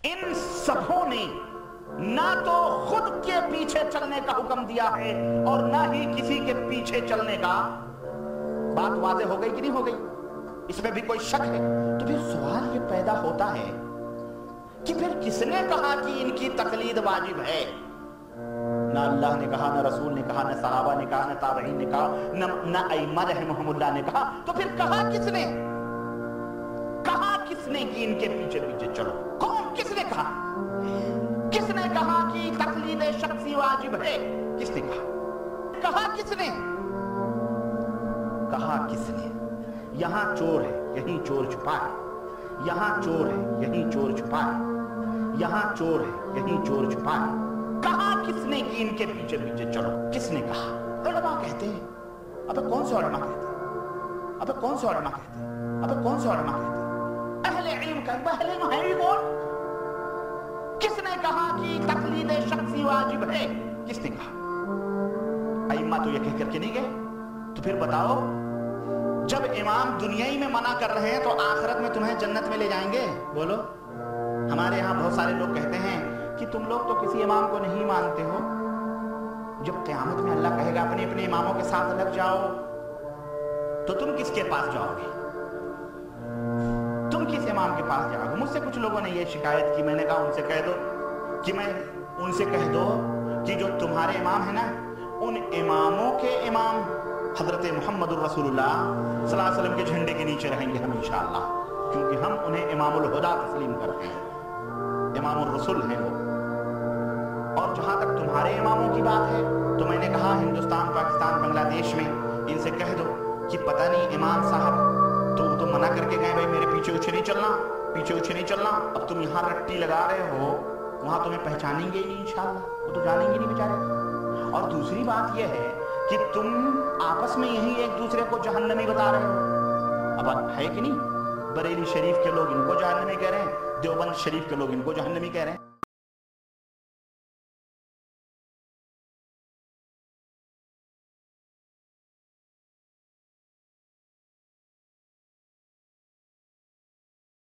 इन सबों ने ना तो खुद के पीछे चलने का हुक्म दिया है और ना ही किसी के पीछे चलने का। बात वाज़ेह हो गई कि नहीं हो गई? इसमें भी कोई शक है? तो फिर सवाल ये पैदा होता है कि फिर किसने कहा कि इनकी तकलीद वाजिब है? ना अल्लाह ने कहा, ना रसूल ने कहा, ना सहाबा ने कहा, ना ताबईन ने कहा, ना अइम्मा रहमहुमुल्लाह ने कहा। तो फिर कहा किसने? कहा किसने कि इनके पीछे पीछे चलो? कौन? किसने कहा? किसने कहा कि तकलीद शख्सी वाजिब है? किसने कहा? कहा किसने? कहा किसने? यहां चोर है, यहीं चोर छुपा है। यहां चोर है, यहीं चोर छुपा है। यहां चोर है, यहीं चोर छुपा है। कहा किसने कि इनके पीछे पीछे चलो? किसने कहा? उलमा कहते हैं। अबे कौन से उलमा कहते हैं? अबे कौन से उलमा कहते हैं? अबे कौन से उलमा कहते हैं? अहले इल्म का अहले इल्म है ही कौन? किसने कहा कि तकलीद शख्सी वाजिब है? किसने कहा? अइम्मा तो ये कह करके नहीं गए। तो फिर बताओ, जब इमाम दुनियाई में मना कर रहे हैं तो आखिरत में तुम्हें जन्नत में ले जाएंगे? बोलो। हमारे यहाँ बहुत सारे लोग कहते हैं कि तुम लोग तो किसी इमाम को नहीं मानते हो। जब क़यामत में अल्लाह कहेगा अपने अपने इमामों के साथ लग जाओ, तो तुम किसके पास जाओगे? तुम किस इमाम के पास जाओगे? मुझसे कुछ लोगों ने ये शिकायत की। मैंने कहा उनसे कह दो कि उनसे कह दो कि जो तुम्हारे इमाम है ना, उन इमामों के इमाम हजरत मोहम्मद रसूलुल्लाह सल्लल्लाहु अलैहि वसल्लम के झंडे के नीचे रहेंगे हम इंशाअल्लाह, क्योंकि हम उन्हें इमामुल हुदा तस्लीम करते हैं। इमामुर रसूल हैं वो। और जहां तक तुम्हारे इमामों की बात है, तो मैंने कहा हिंदुस्तान, पाकिस्तान, बांग्लादेश में इनसे कह दो कि पता नहीं इमाम साहब तो मना करके गए, भाई मेरे पीछे उछे नहीं चलना, पीछे उछे नहीं चलना। अब तुम यहाँ रट्टी लगा रहे हो, वहां तुम्हें पहचानेंगे ही नहीं इंशाअल्लाह, वो तो जानेंगे नहीं बेचारे। और दूसरी बात यह है कि तुम आपस में यही एक दूसरे को जहन्नमी बता रहे हो। अब है कि नहीं? बरेली शरीफ के लोग इनको जहन्नमी कह रहे हैं, देवबंद शरीफ के लोग इनको जहन्नमी कह रहे हैं।